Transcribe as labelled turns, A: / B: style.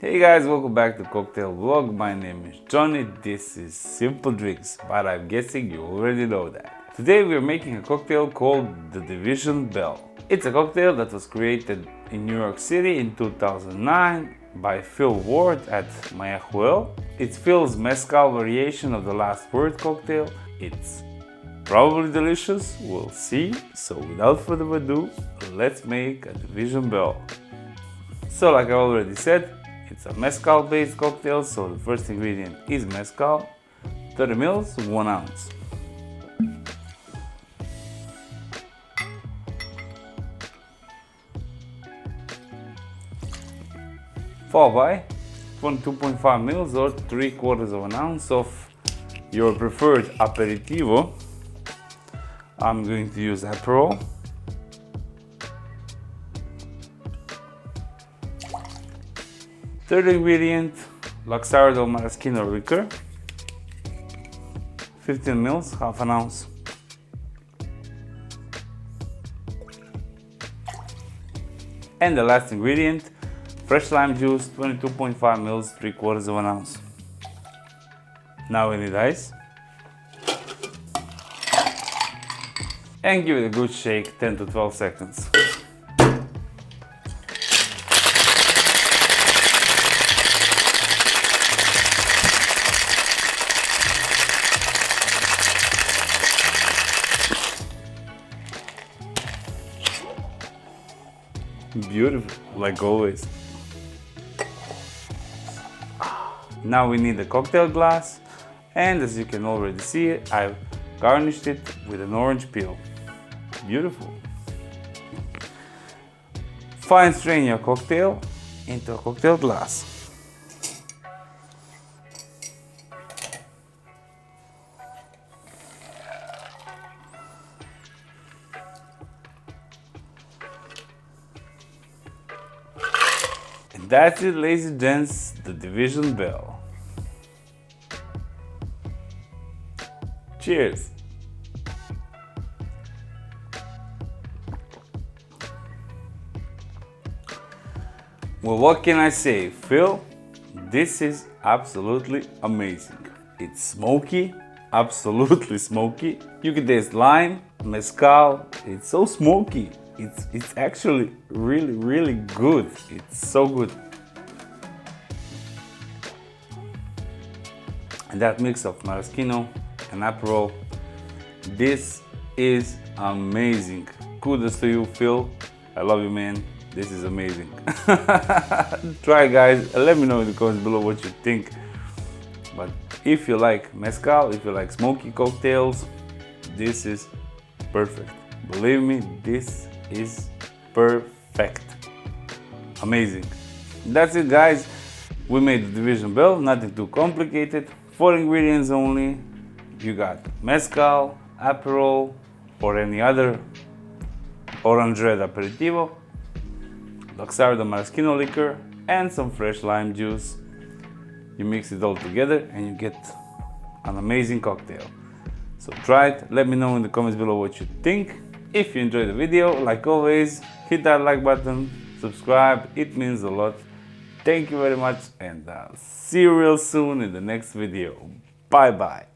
A: Hey guys, welcome back to Cocktail Vlog. My name is Johnny. This is Simple Drinks, but I'm guessing you already know that. Today we are making a cocktail called the Division Bell. It's a cocktail that was created in New York City in 2009 by Phil Ward at Maraschino. It's Phil's mezcal variation of the last word cocktail. It's probably delicious, we'll see. So without further ado, let's make a Division Bell. So like I already said, it's a mezcal based cocktail, so the first ingredient is mezcal, 30 ml, 1 ounce. Followed by 2.5 ml or 3/4 of an ounce of your preferred aperitivo. I'm going to use Aperol. Third ingredient, Maraschino Liqueur, 15 ml, half an ounce. And the last ingredient, fresh lime juice, 22.5 ml, 3/4 of an ounce. Now we need ice. And give it a good shake, 10 to 12 seconds. Beautiful, like always. Now we need a cocktail glass, and as you can already see, I've garnished it with an orange peel. Beautiful. Fine strain your cocktail into a cocktail glass. And that's it, ladies and gents, the Division Bell. Cheers! Well, what can I say, Phil? This is absolutely amazing. It's smoky, absolutely smoky. You can taste lime, mezcal. It's so smoky. It's actually really good. It's so good. And that mix of maraschino and Aperol, this is amazing. Kudos to you, Phil. I love you, man. This is amazing. Try, guys. Let me know in the comments below what you think. But if you like mezcal, if you like smoky cocktails, this is perfect. Believe me, this is perfect. Amazing. That's it, guys. We made the Division Bell, nothing too complicated. 4 ingredients only. You got mezcal, Aperol, or any other orange red aperitivo, Maraschino Liqueur, and some fresh lime juice. You mix it all together and you get an amazing cocktail. So try it, let me know in the comments below what you think. If you enjoyed the video, like always, hit that like button, subscribe, it means a lot. Thank you very much, and I'll see you real soon in the next video. Bye bye.